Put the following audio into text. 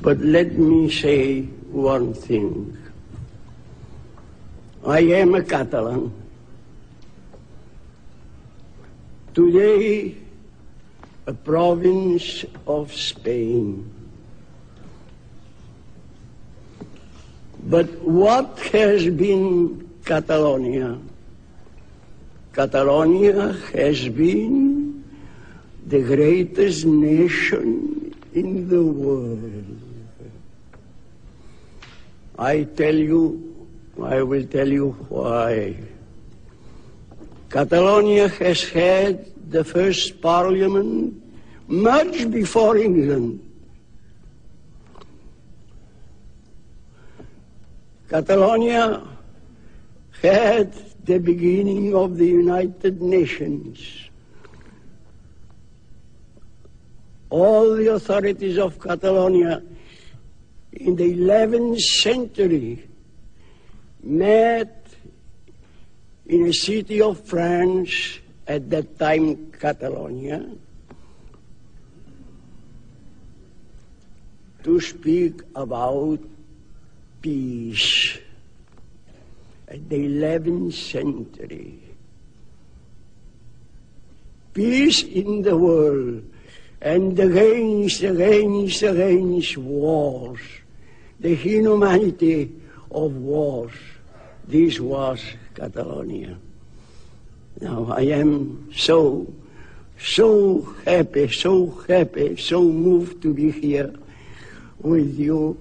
But let me say one thing. I am a Catalan. Today, a province of Spain. But what has been Catalonia? Catalonia has been the greatest nation in the world. I will tell you why. Catalonia has had the first parliament much before England. Catalonia had the beginning of the United Nations. All the authorities of Catalonia in the 11th century met in a city of France, at that time Catalonia, to speak about peace. At the 11th century. Peace in the world, and against wars, the inhumanity of wars. This was Catalonia. Now I am so happy, so moved to be here with you.